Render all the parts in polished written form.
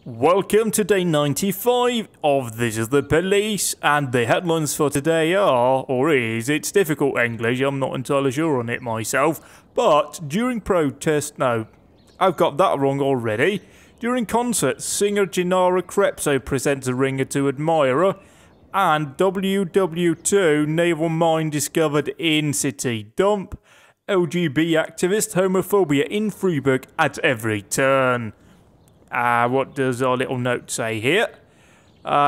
Welcome to day 95 of This Is the Police, and the headlines for today are, or is, it's difficult English, I'm not entirely sure on it myself, but during protest, no, I've got that wrong already. During concert, singer Gennaro Crepso presents a ringer to admirer, and WW2 naval mine discovered in city dump, LGB activist homophobia in Freiburg at every turn. What does our little note say here?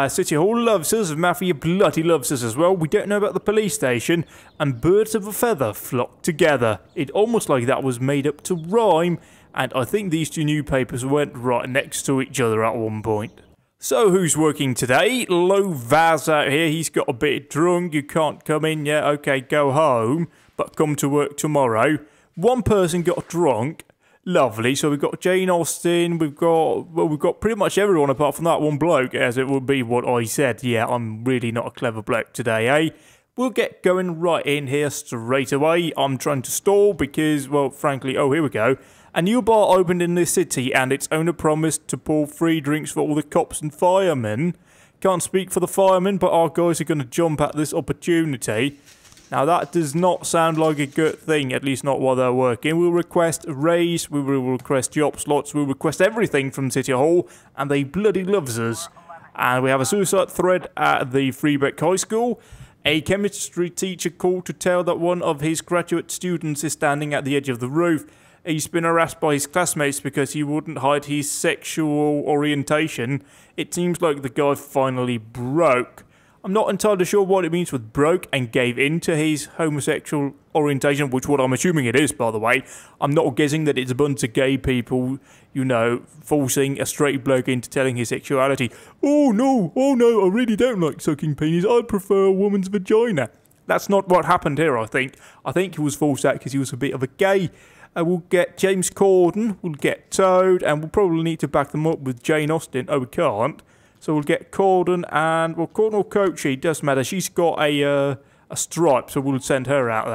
City Hall loves us, Mafia bloody loves us as well. We don't know about the police station, and birds of a feather flock together. It almost like that was made up to rhyme, and I think these two newspapers went right next to each other at one point. So who's working today? Low Vaz out here, he's got a bit drunk, you can't come in yet, okay, go home, but come to work tomorrow. One person got drunk. Lovely, so we've got Jane Austen, we've got pretty much everyone apart from that one bloke, as it would be what I said. Yeah, I'm really not a clever bloke today, eh? We'll get going right in here straight away. I'm trying to stall because, well, frankly, oh, here we go. A new bar opened in this city and its owner promised to pour free drinks for all the cops and firemen. Can't speak for the firemen, but our guys are going to jump at this opportunity. Now that does not sound like a good thing, at least not while they're working. We'll request a raise, we will request job slots, we'll request everything from City Hall, and they bloody loves us. And we have a suicide threat at the Freiburg High School. A chemistry teacher called to tell that one of his graduate students is standing at the edge of the roof. He's been harassed by his classmates because he wouldn't hide his sexual orientation. It seems like the guy finally broke. I'm not entirely sure what it means with broke and gave in to his homosexual orientation, which what I'm assuming it is, by the way. I'm not guessing that it's a bunch of gay people, you know, forcing a straight bloke into telling his sexuality. Oh no, I really don't like sucking penis, I prefer a woman's vagina. That's not what happened here, I think. I think he was forced out because he was a bit of a gay. We'll get James Corden, we'll get Toad, and we'll probably need to back them up with Jane Austen. Oh, we can't. So we'll get Corden and, well, Corden or Coachy, doesn't matter. She's got a stripe, so we'll send her out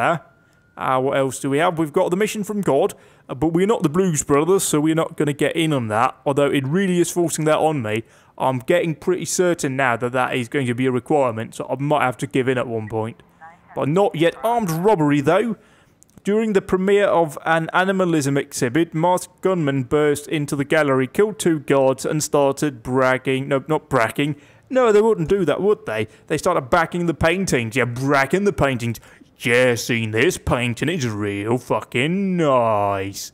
there. What else do we have? We've got the mission from God, but we're not the Blues Brothers, so we're not going to get in on that. Although it really is forcing that on me. I'm getting pretty certain now that that is going to be a requirement, so I might have to give in at one point. But not yet. Armed robbery, though. During the premiere of an animalism exhibit, masked gunmen burst into the gallery, killed two guards, and started bragging. No, not bragging. No, they wouldn't do that, would they? They started backing the paintings. Yeah, bragging the paintings. Yeah, seen this painting. It's real fucking nice.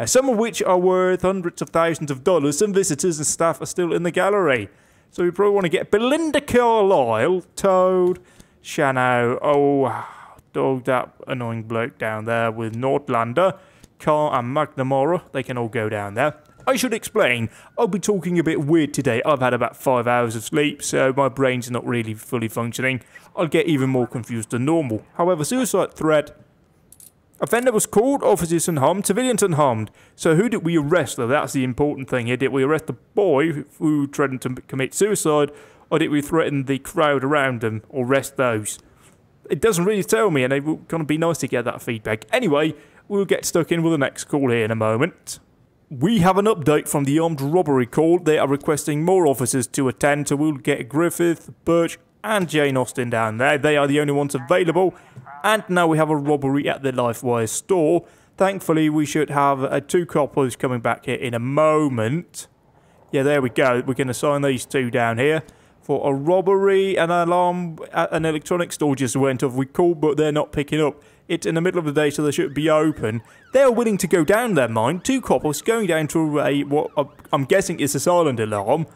Some of which are worth hundreds of thousands of dollars. Some visitors and staff are still in the gallery. So we probably want to get Belinda Carlisle, Toad, Shano, dog, that annoying bloke down there with Nordlander, Carr and McNamara, they can all go down there. I should explain, I'll be talking a bit weird today. I've had about 5 hours of sleep, so my brain's not really fully functioning. I'll get even more confused than normal. However, suicide threat. Offender was caught, officers unharmed, civilians unharmed. So who did we arrest though? That's the important thing here. Did we arrest the boy who threatened to commit suicide, or did we threaten the crowd around him, or arrest those? It doesn't really tell me, and it will kind of be nice to get that feedback. Anyway, we'll get stuck in with the next call here in a moment. We have an update from the armed robbery call. They are requesting more officers to attend, so we'll get Griffith, Birch, and Jane Austen down there. They are the only ones available. And now we have a robbery at the LifeWire store. Thankfully, we should have 2 coppers coming back here in a moment. Yeah, there we go. We can assign these 2 down here. For a robbery, an alarm at an electronics store just went off. We called, but they're not picking up. It's in the middle of the day, so they should be open. They're willing to go down their mine. 2 coppers going down to what I'm guessing is a silent alarm.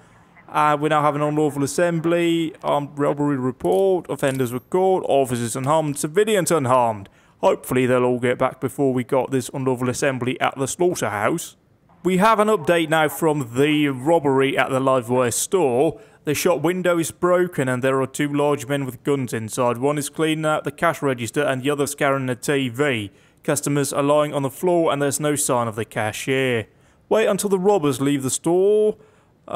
We now have an unlawful assembly, armed robbery report, offenders were caught, officers unharmed, civilians unharmed. Hopefully they'll all get back before we got this unlawful assembly at the slaughterhouse. We have an update now from the robbery at the LifeWire store. The shop window is broken and there are 2 large men with guns inside. One is cleaning out the cash register and the other's carrying a TV. Customers are lying on the floor and there's no sign of the cashier. Wait until the robbers leave the store.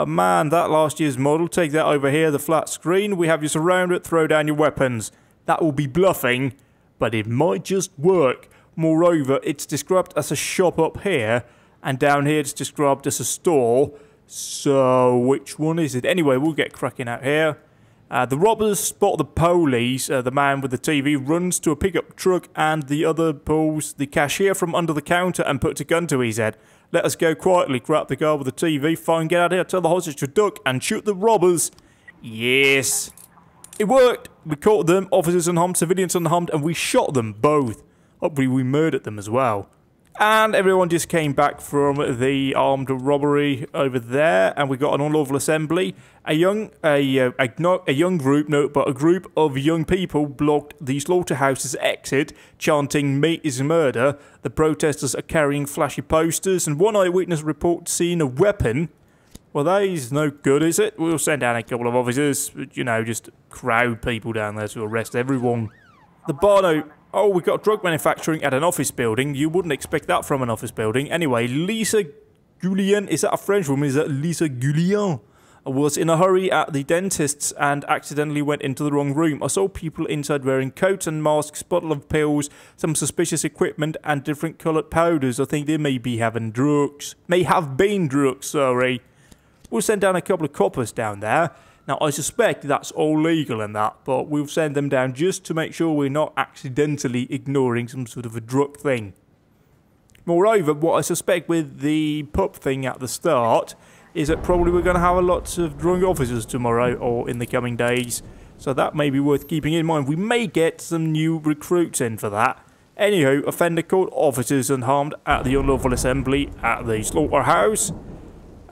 Man, that last year's model. Take that over here, the flat screen. We have you surrounded. Throw down your weapons. That will be bluffing, but it might just work. Moreover, it's described as a shop up here, and down here it's described as a store. So, which one is it? Anyway, we'll get cracking out here. The robbers spot the police. The man with the TV runs to a pickup truck and the other pulls the cashier from under the counter and puts a gun to his head. Let us go quietly, grab the guy with the TV, fine, get out of here, tell the hostage to duck and shoot the robbers. Yes. It worked. We caught them, officers unharmed, civilians unharmed, and we shot them both. Hopefully we murdered them as well. And everyone just came back from the armed robbery over there, and we got an unlawful assembly. A group of young people blocked the slaughterhouse's exit, chanting "Meat is murder." The protesters are carrying flashy posters, and one eyewitness reports seeing a weapon. Well, that is no good, is it? We'll send down a couple of officers, you know, just crowd people down there to arrest everyone. The Barno. Oh, we got drug manufacturing at an office building. You wouldn't expect that from an office building. Anyway, Lisa Guillien, is that a French woman? Is that Lisa Guillien? Was in a hurry at the dentist's and accidentally went into the wrong room. I saw people inside wearing coats and masks, bottle of pills, some suspicious equipment, and different coloured powders. I think they may be having drugs. May have been drugs, sorry. We'll send down a couple of coppers down there. Now, I suspect that's all legal and that, but we'll send them down just to make sure we're not accidentally ignoring some sort of a drug thing. Moreover, what I suspect with the pup thing at the start is that probably we're going to have a lot of drunk officers tomorrow or in the coming days, so that may be worth keeping in mind. We may get some new recruits in for that. Anywho, offender caught, officers unharmed at the unlawful assembly at the slaughterhouse.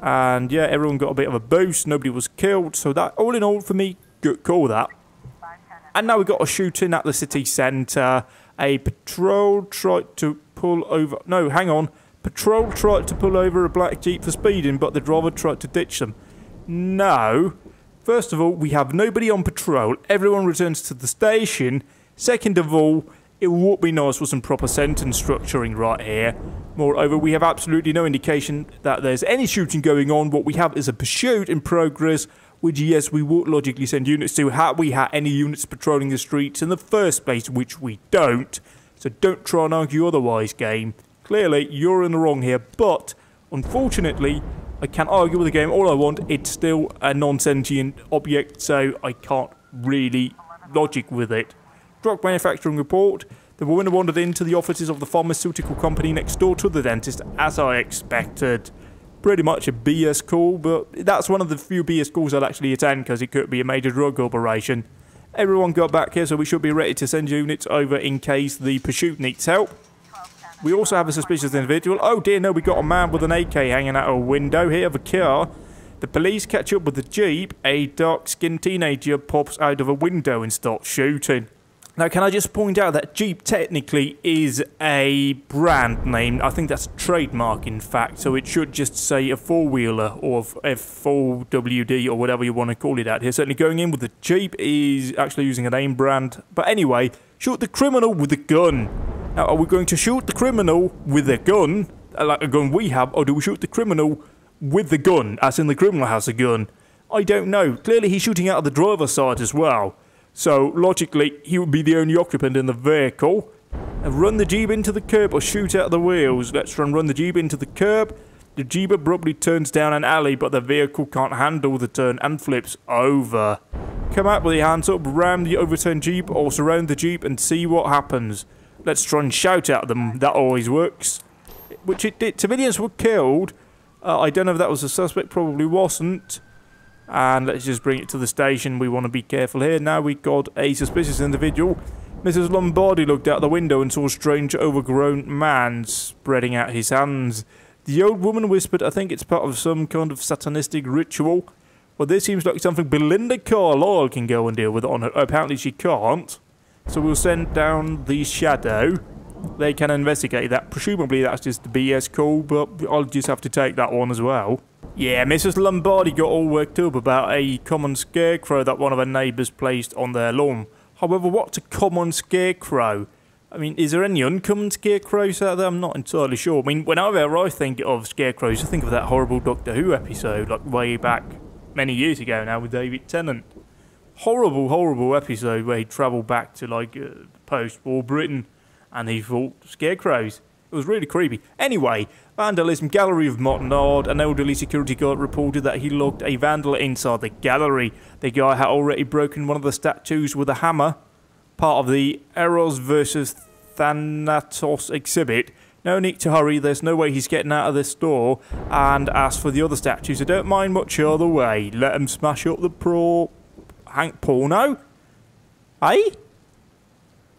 And yeah, everyone got a bit of a boost, nobody was killed, so that, all in all, for me, good call that. And now we got a shooting at the city centre. A patrol tried to pull over, no, hang on. Patrol tried to pull over a black Jeep for speeding, but the driver tried to ditch them. No. First of all, we have nobody on patrol, everyone returns to the station. Second of all, it would be nice for some proper sentence structuring right here. Moreover, we have absolutely no indication that there's any shooting going on. What we have is a pursuit in progress, which, yes, we would logically send units to had we had any units patrolling the streets in the first place, which we don't. So don't try and argue otherwise, game. Clearly, you're in the wrong here, but unfortunately, I can't argue with the game all I want. It's still a non-sentient object, so I can't really logic with it. Drug manufacturing report. The woman wandered into the offices of the pharmaceutical company next door to the dentist, as I expected. Pretty much a BS call, but that's one of the few BS calls I'll actually attend because it could be a major drug operation. Everyone got back here, so we should be ready to send units over in case the pursuit needs help. We also have a suspicious individual. Oh dear, no, we got a man with an AK hanging out a window here of a car. The police catch up with the Jeep. A dark-skinned teenager pops out of a window and starts shooting. Now, can I just point out that Jeep technically is a brand name. I think that's a trademark, in fact, so it should just say a four-wheeler or a 4WD or whatever you want to call it out here. Certainly going in with the Jeep is actually using a name brand. But anyway, shoot the criminal with a gun. Now, are we going to shoot the criminal with a gun, like a gun we have, or do we shoot the criminal with the gun, as in the criminal has a gun? I don't know. Clearly, he's shooting out of the driver's side as well. So, logically, he would be the only occupant in the vehicle. And run the Jeep into the curb or shoot out the wheels. Let's run the Jeep into the curb. The Jeep abruptly turns down an alley, but the vehicle can't handle the turn and flips over. Come out with your hands up, ram the overturned Jeep or surround the Jeep and see what happens. Let's try and shout at them. That always works. Which it did. Civilians were killed. I don't know if that was a suspect. Probably wasn't. And let's just bring it to the station. We want to be careful here. Now we got a suspicious individual. Mrs. Lombardi looked out the window and saw a strange overgrown man spreading out his hands. The old woman whispered, I think it's part of some kind of satanistic ritual. Well, this seems like something Belinda Carlisle can go and deal with on her. Apparently she can't. So we'll send down the Shadow. They can investigate that. Presumably that's just the BS call, but I'll just have to take that one as well. Yeah, Mrs. Lombardi got all worked up about a common scarecrow that one of her neighbours placed on their lawn. However, what's a common scarecrow? I mean, is there any uncommon scarecrows out there? I'm not entirely sure. I mean, whenever I think of scarecrows, I think of that horrible Doctor Who episode, like way back many years ago now with David Tennant. Horrible, horrible episode where he travelled back to like post-war Britain and he fought scarecrows. It was really creepy. Anyway, vandalism, gallery of modern art. An elderly security guard reported that he locked a vandal inside the gallery. The guy had already broken one of the statues with a hammer, part of the Eros versus Thanatos exhibit. No need to hurry, there's no way he's getting out of this store. And as for the other statues, I don't mind much other way. Let him smash up the porno? Eh?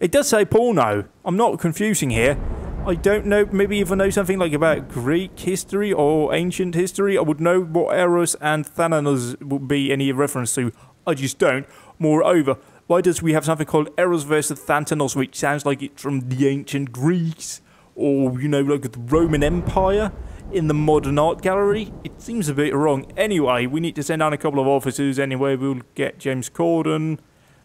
It does say porno. I'm not confusing here. I don't know, maybe if I know something like about Greek history or ancient history, I would know what Eros and Thanatos would be any reference to. I just don't. Moreover, why does we have something called Eros versus Thanatos, which sounds like it's from the ancient Greeks? Or, you know, like the Roman Empire in the modern art gallery? It seems a bit wrong. Anyway, we need to send down a couple of officers anyway. We'll get James Corden,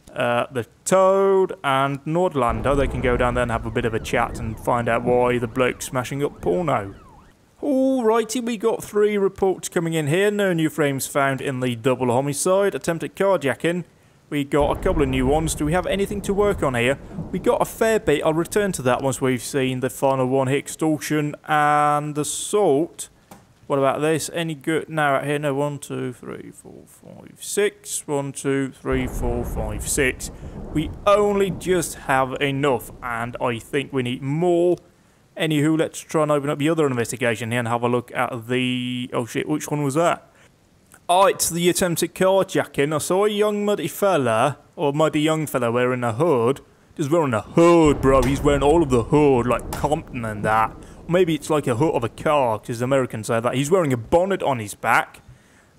the Toad, and Nordlander. They can go down there and have a bit of a chat and find out why the bloke's smashing up porno. Alrighty, we got 3 reports coming in here. No new frames found in the double homicide. Attempted carjacking. We got a couple of new ones. Do we have anything to work on here? We got a fair bit. I'll return to that once we've seen the final one. Extortion and assault. What about this? Any good? Now out here, no. 1, 2, 3, 4, 5, 6. 1, 2, 3, 4, 5, 6. We only just have enough, and I think we need more. Anywho, let's try and open up the other investigation here and have a look at the... Oh shit, which one was that? Oh, it's the attempted carjacking. I saw a young muddy fella, or muddy young fella wearing a hood. Just wearing a hood, bro. He's wearing all of the hood, like Compton and that. Maybe it's like a hood of a car, because Americans say that. He's wearing a bonnet on his back.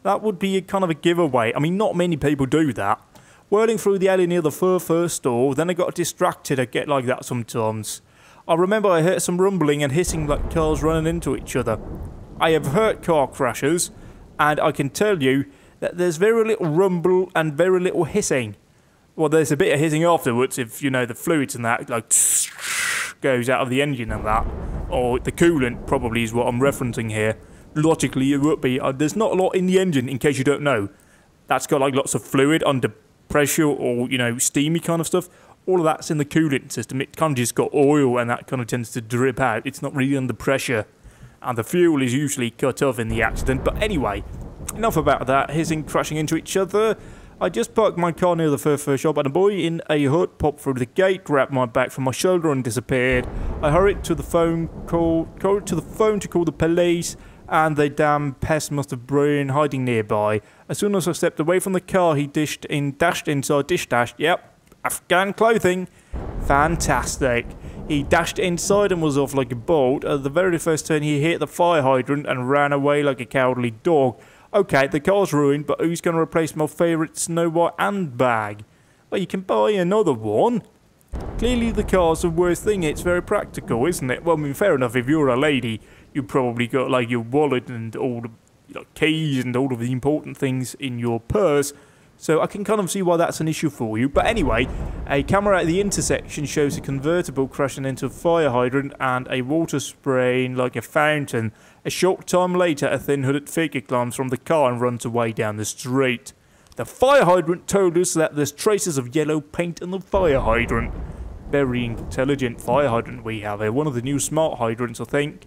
That would be a kind of a giveaway. I mean, not many people do that. Whirling through the alley near the Fur store, then I got distracted. I get like that sometimes. I remember I heard some rumbling and hissing like cars running into each other. I have heard car crashes, and I can tell you that there's very little rumble and very little hissing. Well, there's a bit of hissing afterwards if, you know, the fluids and that, like, goes out of the engine and that. Or the coolant probably is what I'm referencing here. Logically, it would be. There's not a lot in the engine, in case you don't know. That's got, like, lots of fluid under pressure or, you know, steamy kind of stuff. All of that's in the coolant system. It kind of just got oil and that kind of tends to drip out. It's not really under pressure. And the fuel is usually cut off in the accident. But anyway, enough about that. Hissing, crashing into each other. I just parked my car near the Fur shop and a boy in a hood popped through the gate, grabbed my back from my shoulder and disappeared. I hurried to the phone, called to call the police, and the damn pest must have been hiding nearby. As soon as I stepped away from the car, he dashed inside. Yep, Afghan clothing. Fantastic. He dashed inside and was off like a bolt. At the very first turn, he hit the fire hydrant and ran away like a cowardly dog. Okay, the car's ruined, but who's going to replace my favourite Snow White handbag? Well, you can buy another one. Clearly the car's the worst thing. It's very practical, isn't it? Well, I mean, fair enough, if you're a lady, you've probably got, like, your wallet and all the keys and all of the important things in your purse. So I can kind of see why that's an issue for you. But anyway, a camera at the intersection shows a convertible crashing into a fire hydrant and a water spraying like a fountain. A short time later, a thin hooded figure climbs from the car and runs away down the street. The fire hydrant told us that there's traces of yellow paint in the fire hydrant. Very intelligent fire hydrant we have here. One of the new smart hydrants, I think.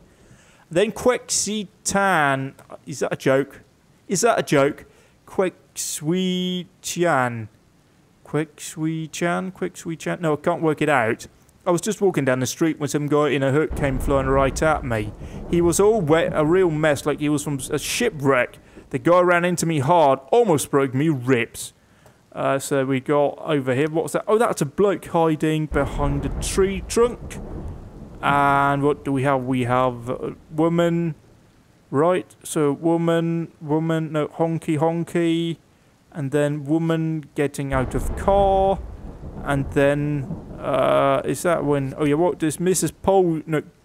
Then Quexitan. Is that a joke? Is that a joke? Quexitan. No, I can't work it out. I was just walking down the street when some guy in a hood came flying right at me. He was all wet, a real mess, like he was from a shipwreck. The guy ran into me hard, almost broke me ribs. So we got over here. What's that? Oh, that's a bloke hiding behind a tree trunk. And what do we have? We have a woman. Right, so woman, no, honky, and then woman getting out of car, and then, is that when, oh yeah, what does Mrs.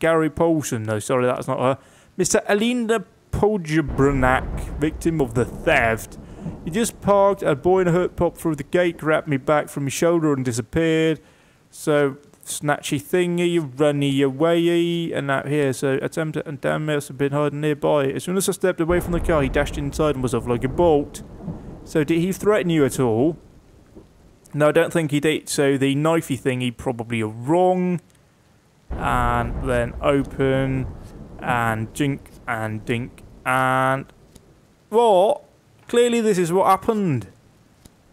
Gary Paulson, no, sorry, that's not her, Mr. Alina Pojabrunak, victim of the theft. He just parked, a boy in a hood popped through the gate, grabbed me back from his shoulder and disappeared, so... Snatchy thingy, runny away, and out here. So attempted and damn must have been hiding nearby. As soon as I stepped away from the car, he dashed inside and was off like a bolt. So did he threaten you at all? No, I don't think he did. So the knifey thing, he probably wrong. And then open. And jink and dink. And... what? Clearly this is what happened.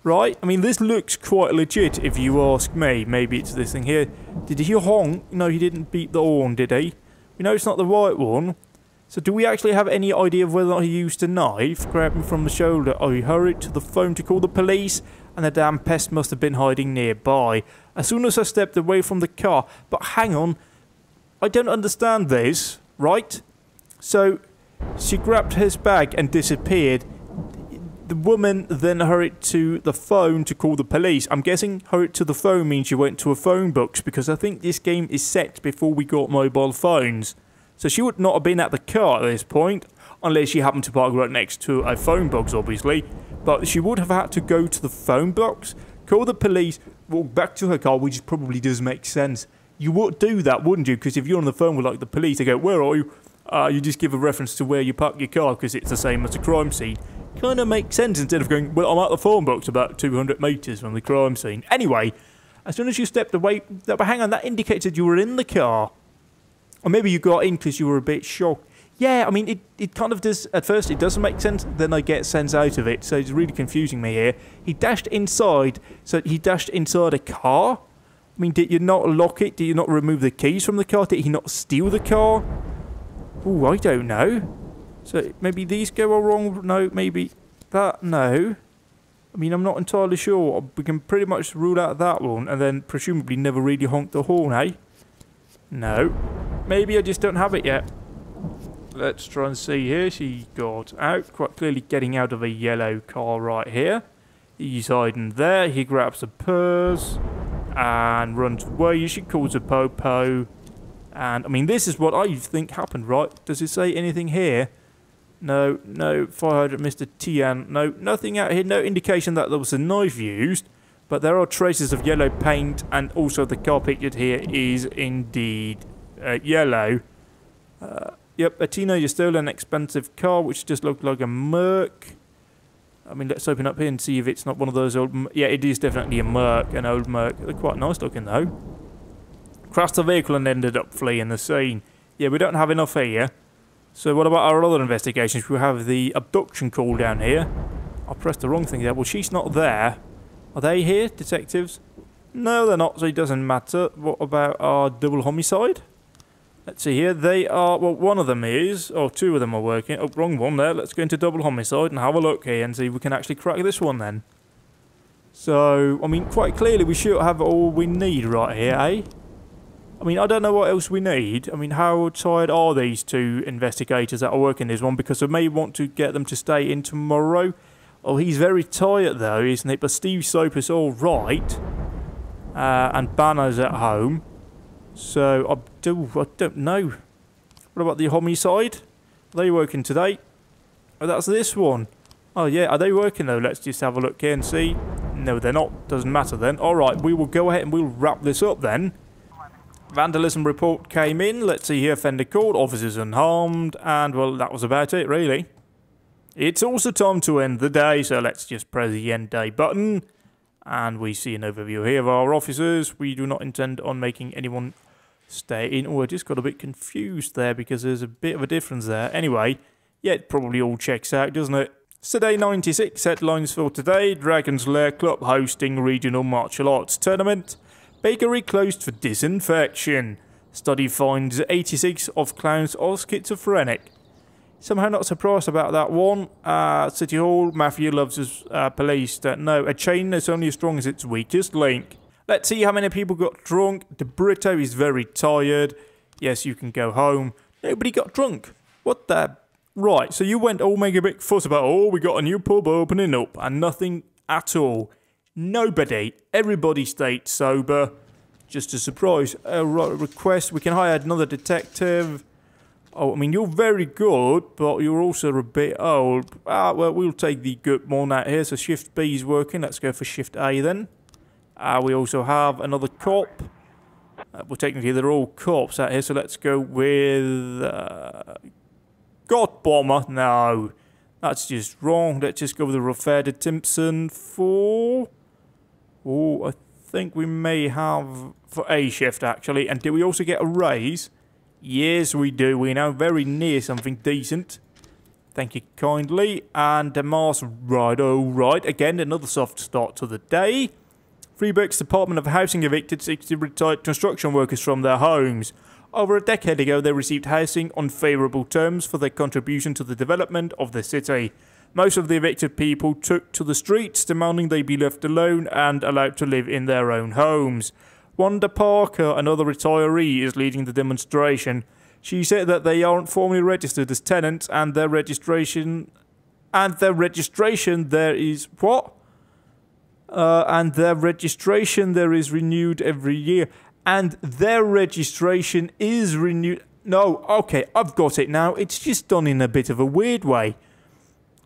Right? I mean, this looks quite legit if you ask me. Maybe it's this thing here. Did he honk? No, he didn't beat the horn, did he? We know it's not the right one. So do we actually have any idea of whether or not he used a knife? Grab him from the shoulder. Oh, he hurried to the phone to call the police. And the damn pest must have been hiding nearby. As soon as I stepped away from the car. But hang on. I don't understand this. Right? So, she grabbed his bag and disappeared. The woman then hurried to the phone to call the police. I'm guessing hurried to the phone means she went to a phone box, because I think this game is set before we got mobile phones. So she would not have been at the car at this point, unless she happened to park right next to a phone box, obviously. But she would have had to go to the phone box, call the police, walk back to her car, which probably does make sense. You would do that, wouldn't you? Because if you're on the phone with like the police, they go, "Where are you?" You just give a reference to where you park your car, because it's the same as a crime scene. Kind of makes sense instead of going, "Well, I'm at the phone box about 200 metres from the crime scene." Anyway, as soon as you stepped away, but hang on, that indicated you were in the car. Or maybe you got in because you were a bit shocked. Yeah, I mean, it kind of does, at first it doesn't make sense, then I get sense out of it, so it's really confusing me here. He dashed inside, so he dashed inside a car? I mean, did you not lock it? Did you not remove the keys from the car? Did he not steal the car? Ooh, I don't know. So maybe these go all wrong. No, maybe that. No. I mean, I'm not entirely sure. We can pretty much rule out that one, and then presumably never really honk the horn, eh? No. Maybe I just don't have it yet. Let's try and see here. She got out, quite clearly getting out of a yellow car right here. He's hiding there. He grabs a purse and runs away. She calls a popo. And, I mean, this is what I think happened, right? Does it say anything here? No, no, 500 Mr. Tian. No, nothing out here. No indication that there was a knife used. But there are traces of yellow paint. And also the car pictured here is indeed yellow. Yep, a teenager stole an expensive car which just looked like a Merc. I mean, let's open up here and see if it's not one of those old... yeah, it is definitely a Merc, an old Merc. They're quite nice looking, though. Crashed the vehicle and ended up fleeing the scene. Yeah, we don't have enough here. So what about our other investigations? We have the abduction call down here. I pressed the wrong thing there. Well, she's not there. Are they here, detectives? No, they're not, so it doesn't matter. What about our double homicide? Let's see here. They are... well, one of them is... oh, two of them are working. Oh, wrong one there. Let's go into double homicide and have a look here and see if we can actually crack this one then. So, I mean, quite clearly we should have all we need right here, eh? I mean, I don't know what else we need. I mean, how tired are these two investigators that are working this one? Because I may want to get them to stay in tomorrow. Oh, he's very tired though, isn't it? But Steve Soap is all right. And Banner's at home. So, I don't know. What about the homicide? Are they working today? Oh, that's this one. Oh, yeah. Are they working, though? Let's just have a look here and see. No, they're not. Doesn't matter, then. All right. We will go ahead and we'll wrap this up, then. Vandalism report came in. Let's see here. Offender called. Officers unharmed. And, well, that was about it, really. It's also time to end the day, so let's just press the end day button. And we see an overview here of our officers. We do not intend on making anyone stay in. Oh, I just got a bit confused there because there's a bit of a difference there. Anyway, yeah, it probably all checks out, doesn't it? So day 96, headlines for today. Dragon's Lair Club hosting regional martial arts tournament. Bakery closed for disinfection. Study finds 86 of clowns are schizophrenic. Somehow not surprised about that one. City Hall, Mafia loves his police. No, a chain is only as strong as its weakest link. Let's see how many people got drunk. De Brito is very tired. Yes, you can go home. Nobody got drunk. What the... right, so you went all make a big fuss about, oh, we got a new pub opening up, and nothing at all. Nobody. Everybody stayed sober. Just a surprise. A request, we can hire another detective. Oh, I mean, you're very good, but you're also a bit old. Well, we'll take the good one out here. So shift B is working. Let's go for shift A then. We also have another cop. Well, technically, they're all cops out here. So let's go with... God Bomber. No, that's just wrong. Let's just go with the Raffaele Timpson for... oh, I think we may have for A shift, actually. And do we also get a raise? Yes, we do. We're now very near something decent. Thank you kindly. And the Mars, right, alright. Again, another soft start to the day. Freeburg's Department of Housing evicted 60 retired construction workers from their homes. Over a decade ago, they received housing on favourable terms for their contribution to the development of the city. Most of the evicted people took to the streets, demanding they be left alone and allowed to live in their own homes. Wanda Parker, another retiree, is leading the demonstration. She said that they aren't formally registered as tenants and their registration there is what? And their registration there is renewed every year. And their registration is renewed. No, okay, I've got it now. It's just done in a bit of a weird way.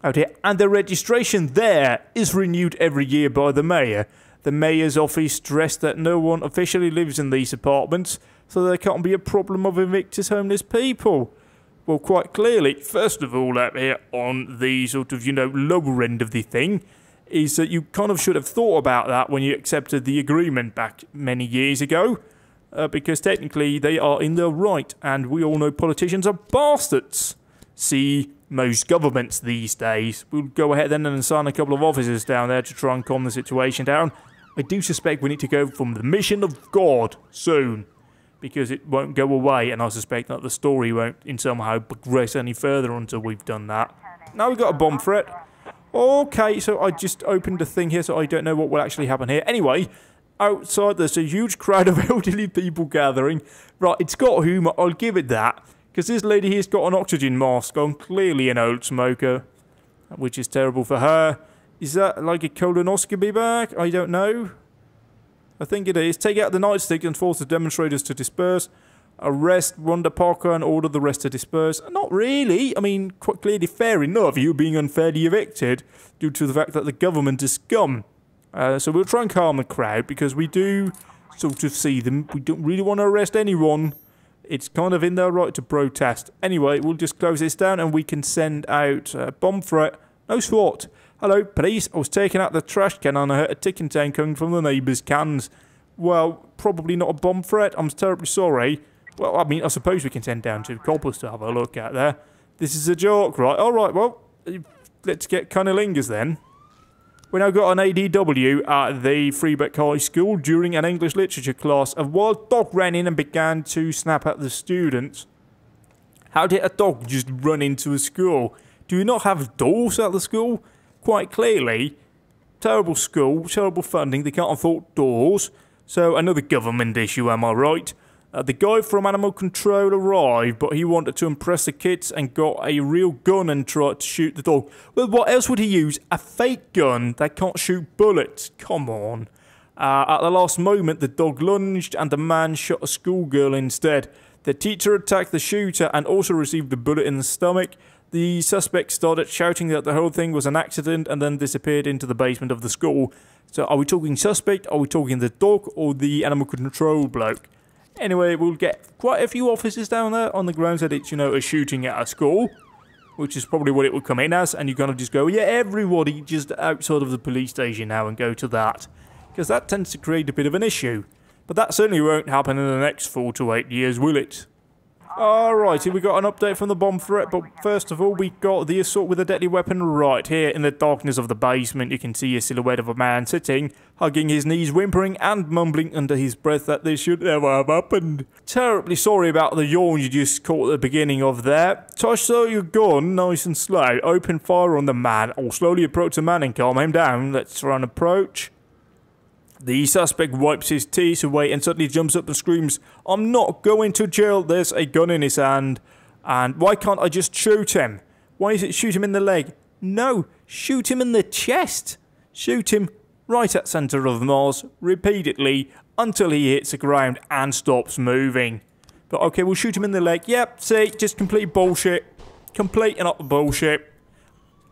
Out here. And the registration there is renewed every year by the mayor. The mayor's office stressed that no one officially lives in these apartments, so there can't be a problem of evicted homeless people. Well, quite clearly, first of all, out here on the sort of, lower end of the thing, is that you kind of should have thought about that when you accepted the agreement back many years ago, because technically they are in their right, and we all know politicians are bastards. See most governments these days. We'll go ahead then and assign a couple of officers down there to try and calm the situation down. I do suspect we need to go from the mission of God soon, because it won't go away, and I suspect that the story won't in somehow progress any further until we've done that. Now we've got a bomb threat. Okay, so I just opened a thing here, so I don't know what will actually happen here. Anyway, outside there's a huge crowd of elderly people gathering. Right, it's got humour, I'll give it that. Because this lady here's got an oxygen mask on, clearly an old smoker, which is terrible for her. Is that like a colonoscopy bag? I don't know. I think it is. Take out the nightstick and force the demonstrators to disperse. Arrest Wanda Parker and order the rest to disperse. Not really. I mean, quite clearly fair enough. You being unfairly evicted due to the fact that the government is scum. So we'll try and calm the crowd because we do sort of see them. We don't really want to arrest anyone. It's kind of in their right to protest. Anyway, we'll just close this down and we can send out a bomb threat. No SWAT. Hello, police. I was taking out the trash can and I heard a ticking time coming from the neighbour's cans. Well, probably not a bomb threat. I'm terribly sorry. Well, I mean, I suppose we can send down 2 coppers to have a look at there. This is a joke, right? Alright, well, let's get cunnilingus then. We now got an ADW at the Freeburg High School during an English literature class. A wild dog ran in and began to snap at the students. How did a dog just run into a school? Do you not have doors at the school? Quite clearly, terrible school, terrible funding, they can't afford doors. So another government issue, am I right? The guy from Animal Control arrived, but he wanted to impress the kids and got a real gun and tried to shoot the dog. Well, what else would he use? A fake gun that can't shoot bullets. Come on. At the last moment, the dog lunged and the man shot a schoolgirl instead. The teacher attacked the shooter and also received a bullet in the stomach. The suspect started shouting that the whole thing was an accident and then disappeared into the basement of the school. So are we talking suspect, are we talking the dog, or the Animal Control bloke? Anyway, we'll get quite a few officers down there on the grounds that it's, a shooting at a school, which is probably what it would come in as, and you're going to just go, yeah, everybody just outside of the police station now and go to that, because that tends to create a bit of an issue. But that certainly won't happen in the next 4 to 8 years, will it? Alrighty, we got an update from the bomb threat, but first of all, we got the assault with a deadly weapon right here in the darkness of the basement. You can see a silhouette of a man sitting, hugging his knees, whimpering and mumbling under his breath that this should never have happened. Terribly sorry about the yawn you just caught at the beginning of there. Toss out your gun, nice and slow. Open fire on the man, or slowly approach the man and calm him down. Let's try and approach. The suspect wipes his tears away and suddenly jumps up and screams, "I'm not going to jail." There's a gun in his hand. And why can't I just shoot him? Why is it shoot him in the leg? No, shoot him in the chest. Shoot him right at centre of Mars, repeatedly, until he hits the ground and stops moving. But okay, we'll shoot him in the leg. Yep, see, just complete bullshit. Complete and utter bullshit.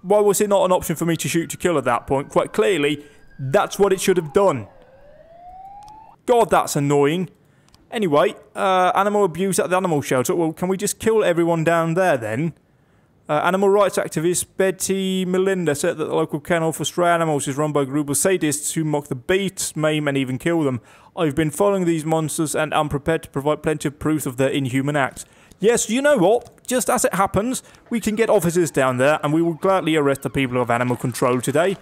Why was it not an option for me to shoot to kill at that point? Quite clearly, that's what it should have done. God, that's annoying. Anyway, animal abuse at the animal shelter. Well, can we just kill everyone down there then? Animal rights activist Betty Melinda said that the local kennel for stray animals is run by a group of sadists who mock the beasts, maim and even kill them. I've been following these monsters and I'm prepared to provide plenty of proof of their inhuman acts. Yes, you know what? Just as it happens, we can get officers down there and we will gladly arrest the people of animal control today.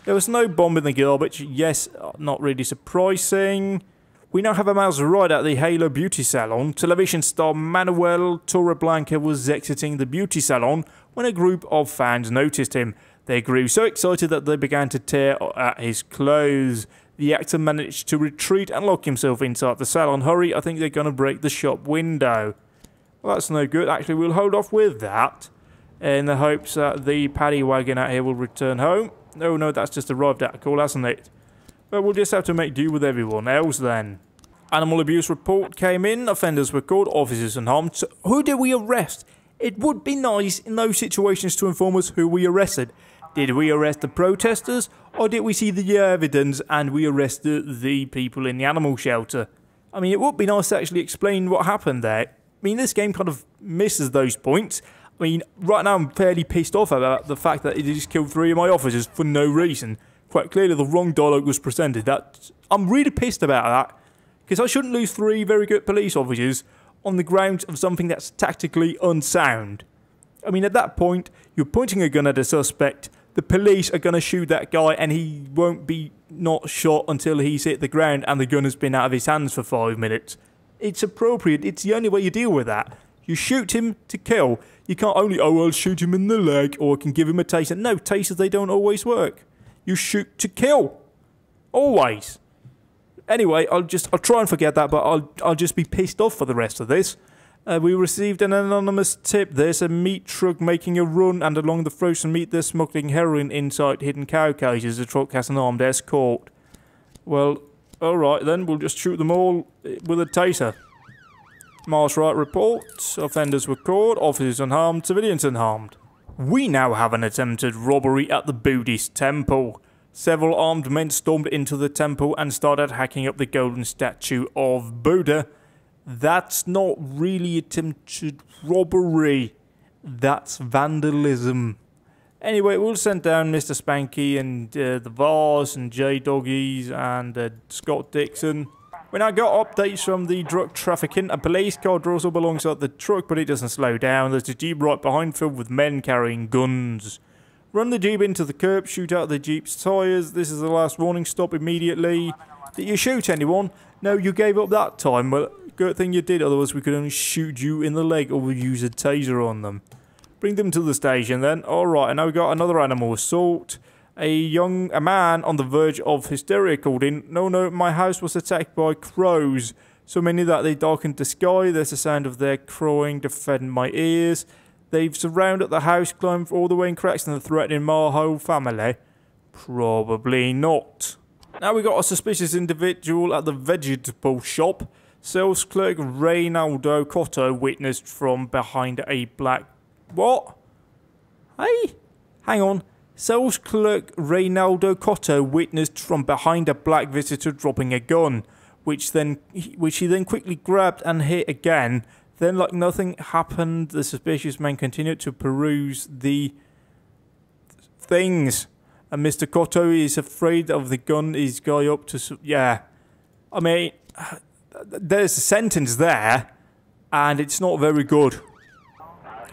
There was no bomb in the garbage. Yes, not really surprising. We now have a mouse right at the Halo Beauty Salon. Television star Manuel Torreblanca was exiting the beauty salon when a group of fans noticed him. They grew so excited that they began to tear at his clothes. The actor managed to retreat and lock himself inside the salon. Hurry, I think they're going to break the shop window. Well, that's no good. Actually, we'll hold off with that in the hopes that the paddy wagon out here will return home. Oh no, that's just arrived at a call, hasn't it? But we'll just have to make do with everyone else then. Animal abuse report came in. Offenders were caught. Officers unharmed. So who did we arrest? It would be nice in those situations to inform us who we arrested. Did we arrest the protesters? Or did we see the evidence and we arrested the people in the animal shelter? I mean, it would be nice to actually explain what happened there. I mean, this game kind of misses those points. I mean, right now I'm fairly pissed off about the fact that it just killed 3 of my officers for no reason. Quite clearly the wrong dialogue was presented. I'm really pissed about that. Because I shouldn't lose 3 very good police officers on the grounds of something that's tactically unsound. I mean, at that point, you're pointing a gun at a suspect, the police are going to shoot that guy and he won't be not shot until he's hit the ground and the gun has been out of his hands for 5 minutes. It's appropriate, it's the only way you deal with that. You shoot him to kill. You can't only, oh, I'll shoot him in the leg or I can give him a taser. No, tasers, they don't always work. You shoot to kill. Always. Anyway, I'll try and forget that, but I'll just be pissed off for the rest of this. We received an anonymous tip. There's a meat truck making a run, and along the frozen meat they're smuggling heroin inside hidden cow cages. The truck has an armed escort. Well, alright then, we'll just shoot them all with a taser. Marsh Wright reports. Offenders were caught, officers unharmed, civilians unharmed. We now have an attempted robbery at the Buddhist temple. Several armed men stormed into the temple and started hacking up the golden statue of Buddha. That's not really attempted robbery. That's vandalism. Anyway, we'll send down Mr. Spanky and the Vars and J-Doggies and Scott Dixon. We now got updates from the drug trafficking. A police car draws up alongside the truck, but it doesn't slow down. There's a jeep right behind filled with men carrying guns. Run the jeep into the curb, shoot out the jeep's tyres. This is the last warning, stop immediately. Did you shoot anyone? No, you gave up that time. Well, good thing you did, otherwise we could only shoot you in the leg or we'd use a taser on them. Bring them to the station then. Alright, and now we got another animal assault. A man on the verge of hysteria called in. No, my house was attacked by crows. So many that they darkened the sky. There's the sound of their crowing to offend my ears. They've surrounded the house, climbed all the way in cracks, and they're threatening my whole family. Probably not. Now we got a suspicious individual at the vegetable shop. Sales clerk Reynaldo Cotto witnessed from behind a black... What? Hey? Hang on. Sales clerk Reynaldo Cotto witnessed from behind a black visitor dropping a gun, which he then quickly grabbed and hit again. Then, like nothing happened, the suspicious man continued to peruse the things. And Mr. Cotto is afraid of the gun his guy up to... Yeah. I mean, there's a sentence there, and it's not very good.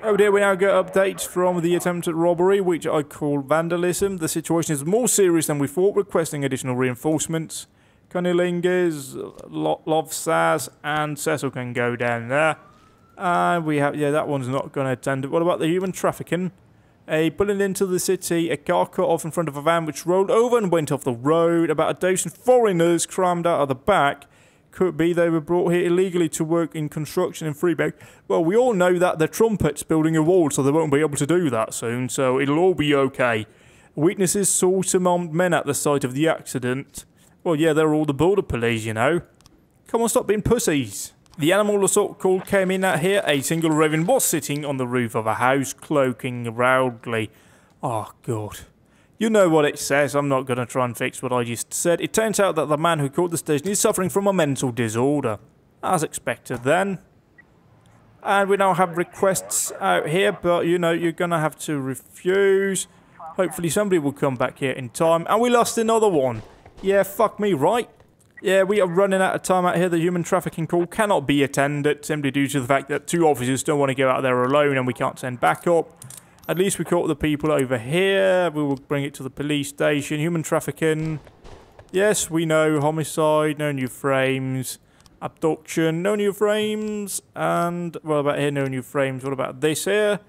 Oh dear, we now get updates from the attempted robbery, which I call vandalism. The situation is more serious than we thought, requesting additional reinforcements. Cunnilingus, Lovsaz, and Cecil can go down there. And we have, yeah, that one's not going to attend it. What about the human trafficking? Pulling into the city, a car cut off in front of a van which rolled over and went off the road. About a dozen foreigners crammed out of the back. Could be they were brought here illegally to work in construction in Freeburg. Well, we all know that the trumpet's building a wall, so they won't be able to do that soon, so it'll all be okay. Witnesses saw some armed men at the site of the accident. Well, yeah, they're all the border police, you know. Come on, stop being pussies. The animal assault call came in at here. A single raven was sitting on the roof of a house, cloaking loudly. Oh, God. You know what it says. I'm not going to try and fix what I just said. It turns out that the man who called the station is suffering from a mental disorder. As expected, then. And we now have requests out here, but you know, you're gonna have to refuse. Hopefully somebody will come back here in time. And we lost another one. Yeah, fuck me, right? Yeah, we are running out of time out here. The human trafficking call cannot be attended simply due to the fact that 2 officers don't want to go out there alone and we can't send backup. At least we caught the people over here. We will bring it to the police station. Human trafficking. Yes, we know. Homicide, no new frames. Abduction, no new frames. And what about here? No new frames. What about this here?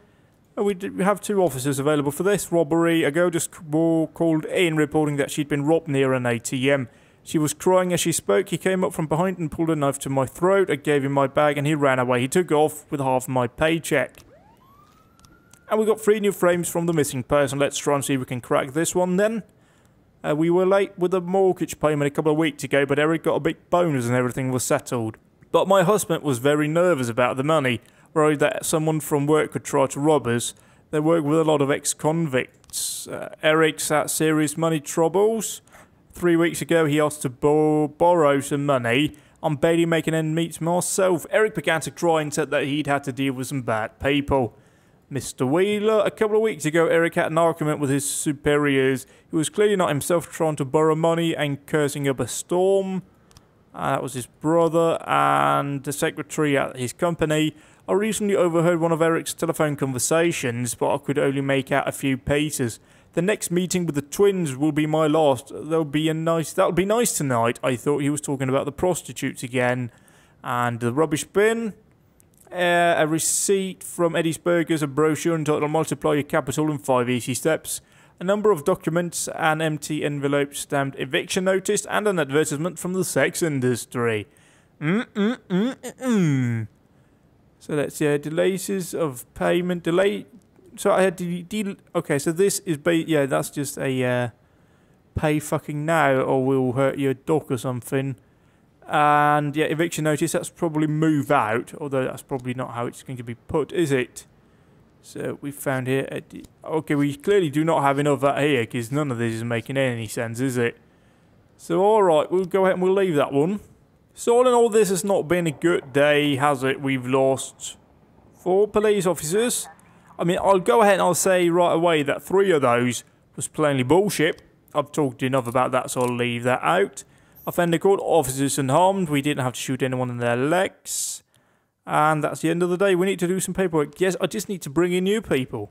Oh, we have 2 officers available for this robbery. A girl just called in reporting that she'd been robbed near an ATM. She was crying as she spoke. He came up from behind and pulled a knife to my throat. I gave him my bag and he ran away. He took off with half of my paycheck. And we got 3 new frames from the missing person. Let's try and see if we can crack this one then. We were late with a mortgage payment a couple of weeks ago, but Eric got a big bonus and everything was settled. But my husband was very nervous about the money, worried that someone from work could try to rob us. They work with a lot of ex-convicts. Eric's had serious money troubles. 3 weeks ago, he asked to borrow some money. I'm barely making ends meet myself. Eric began to cry and said that he'd had to deal with some bad people. Mr. Wheeler, a couple of weeks ago, Eric had an argument with his superiors. He was clearly not himself, trying to borrow money and cursing up a storm. That was his brother and the secretary at his company. I recently overheard one of Eric's telephone conversations, but I could only make out a few pieces. The next meeting with the twins will be my last. That'll be nice tonight. I thought he was talking about the prostitutes again. And the rubbish bin. A receipt from Eddie's Burgers, a brochure entitled Multiply Your Capital in 5 Easy Steps. A number of documents, an empty envelope stamped eviction notice, and an advertisement from the sex industry. So let's see, delays of payment, delay. So I had to okay, so this is yeah, that's just a pay fucking now or we'll hurt your duck or something. And yeah, eviction notice, that's probably move out, although that's probably not how it's going to be put, is it? So we found here, okay, we clearly do not have enough out here because none of this is making any sense, is it? So alright, we'll go ahead and we'll leave that one. So all in all, this has not been a good day, has it? We've lost 4 police officers. I mean, I'll go ahead and I'll say right away that 3 of those was plainly bullshit. I've talked enough about that, so I'll leave that out. Offender caught, officers unharmed. We didn't have to shoot anyone in their legs. And that's the end of the day. We need to do some paperwork. Yes, I just need to bring in new people.